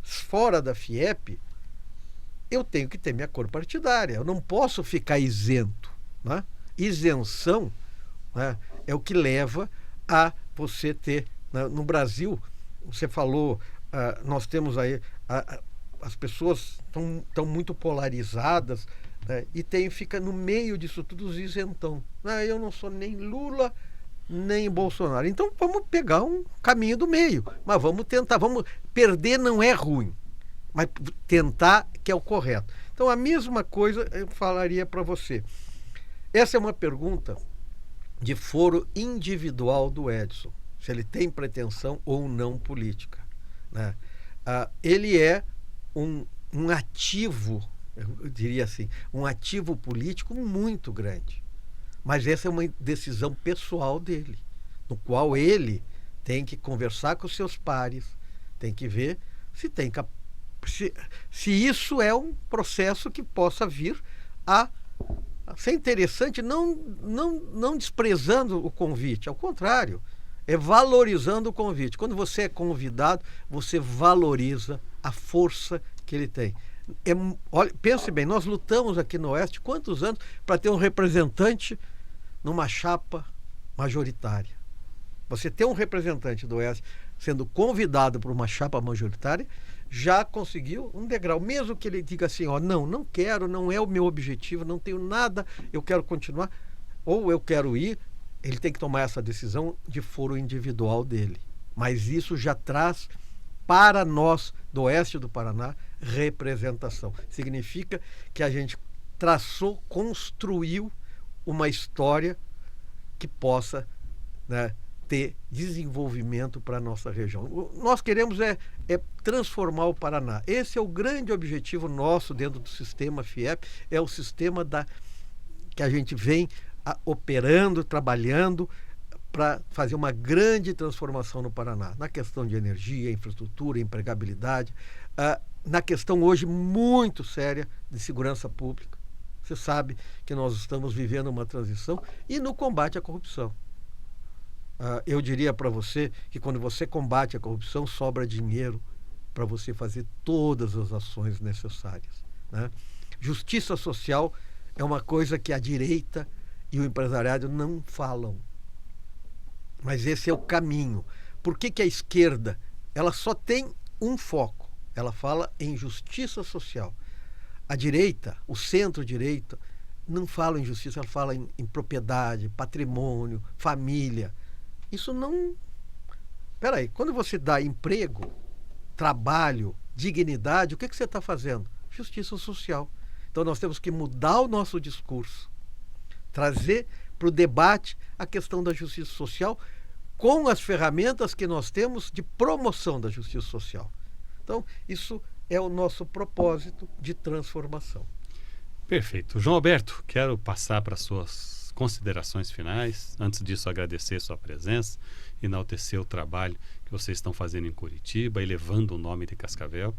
fora da FIEP, eu tenho que ter minha cor partidária. Eu não posso ficar isento, né? Isenção, né, é o que leva a você ter, né, no Brasil, você falou, nós temos aí, as pessoas estão muito polarizadas, né, e fica no meio disso tudo os isentão. Eu não sou nem Lula, nem Bolsonaro. Então vamos pegar um caminho do meio, mas vamos tentar, perder não é ruim, mas tentar que é o correto. Então a mesma coisa eu falaria para você. Essa é uma pergunta de foro individual do Edson, se ele tem pretensão ou não política, né? Ele é um ativo, eu diria assim, um ativo político muito grande. Mas essa é uma decisão pessoal dele, no qual ele tem que conversar com os seus pares, tem que ver se isso é um processo que possa vir a ser interessante, não desprezando o convite, ao contrário, é valorizando o convite. Quando você é convidado, você valoriza a força que ele tem. Olha, pense bem, nós lutamos aqui no Oeste quantos anos para ter um representante numa chapa majoritária. Você ter um representante do Oeste sendo convidado para uma chapa majoritária, já conseguiu um degrau. Mesmo que ele diga assim, não quero, não é o meu objetivo, não tenho nada, eu quero continuar, ou eu quero ir, ele tem que tomar essa decisão de foro individual dele. Mas isso já traz para nós, do Oeste do Paraná, representação. Significa que a gente construiu uma história que possa, né, ter desenvolvimento para a nossa região. Nós queremos é transformar o Paraná. Esse é o grande objetivo nosso dentro do sistema FIEP, é o sistema que a gente vem operando, trabalhando para fazer uma grande transformação no Paraná, na questão de energia, infraestrutura, empregabilidade, na questão hoje muito séria de segurança pública. Você sabe que nós estamos vivendo uma transição e no combate à corrupção. Eu diria para você que quando você combate a corrupção, sobra dinheiro para você fazer todas as ações necessárias, né? Justiça social é uma coisa que a direita e o empresariado não falam. Mas esse é o caminho. Por que a esquerda ela só tem um foco? Ela fala em justiça social. A direita, o centro-direita, não fala em justiça, ela fala em propriedade, patrimônio, família. Isso não... Peraí, quando você dá emprego, trabalho, dignidade, o que você está fazendo? Justiça social. Então nós temos que mudar o nosso discurso, trazer para o debate a questão da justiça social com as ferramentas que nós temos de promoção da justiça social. Então, isso é o nosso propósito de transformação. Perfeito. João Alberto, quero passar para suas considerações finais. Antes disso, agradecer sua presença, enaltecer o trabalho que vocês estão fazendo em Curitiba, elevando o nome de Cascavel,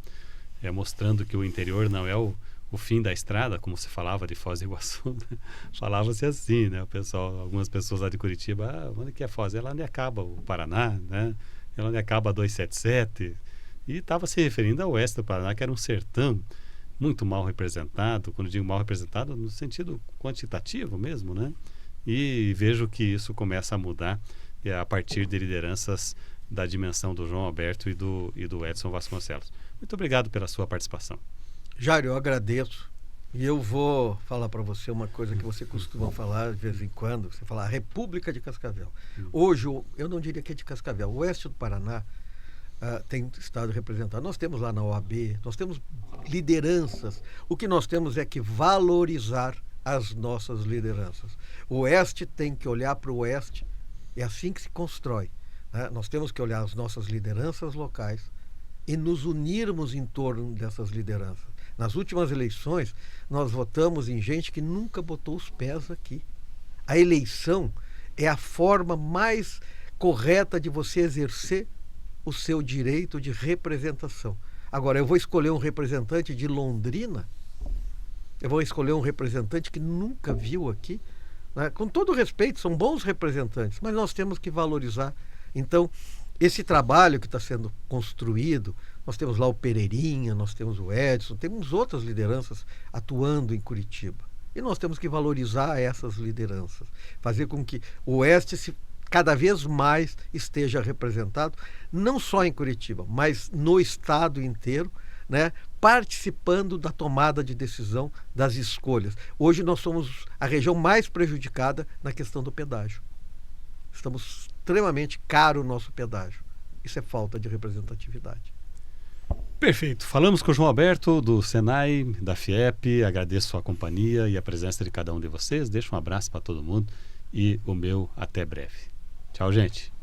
mostrando que o interior não é o fim da estrada, como se falava de Foz do Iguaçu, né? Falava-se assim, né? Algumas pessoas lá de Curitiba, onde que é Foz? É lá onde acaba o Paraná, né? É lá onde acaba a 277. E estava se referindo ao oeste do Paraná, que era um sertão muito mal representado, quando digo mal representado, no sentido quantitativo mesmo, né? E vejo que isso começa a mudar a partir de lideranças da dimensão do João Alberto e do Edson Vasconcelos. Muito obrigado pela sua participação. Jairo, eu agradeço. E eu vou falar para você uma coisa que você costuma falar de vez em quando. Você fala a República de Cascavel. Hoje, eu não diria que é de Cascavel. O oeste do Paraná tem estado representado. Nós temos lá na OAB, nós temos lideranças. O que nós temos é que valorizar as nossas lideranças. O oeste tem que olhar para o oeste. É assim que se constrói, né? Nós temos que olhar as nossas lideranças locais e nos unirmos em torno dessas lideranças. Nas últimas eleições, nós votamos em gente que nunca botou os pés aqui. A eleição é a forma mais correta de você exercer o seu direito de representação. Agora, eu vou escolher um representante de Londrina, eu vou escolher um representante que nunca viu aqui, né? Com todo respeito, são bons representantes, mas nós temos que valorizar. Então, esse trabalho que está sendo construído, nós temos lá o Pereirinha, nós temos o Edson, temos outras lideranças atuando em Curitiba. E nós temos que valorizar essas lideranças, fazer com que o Oeste cada vez mais esteja representado, não só em Curitiba, mas no estado inteiro, né, participando da tomada de decisão das escolhas. Hoje nós somos a região mais prejudicada na questão do pedágio. Estamos extremamente caro o nosso pedágio. Isso é falta de representatividade. Perfeito. Falamos com o João Alberto, do Senai, da FIEP. Agradeço a companhia e a presença de cada um de vocês. Deixo um abraço para todo mundo e o meu até breve. Tchau, gente.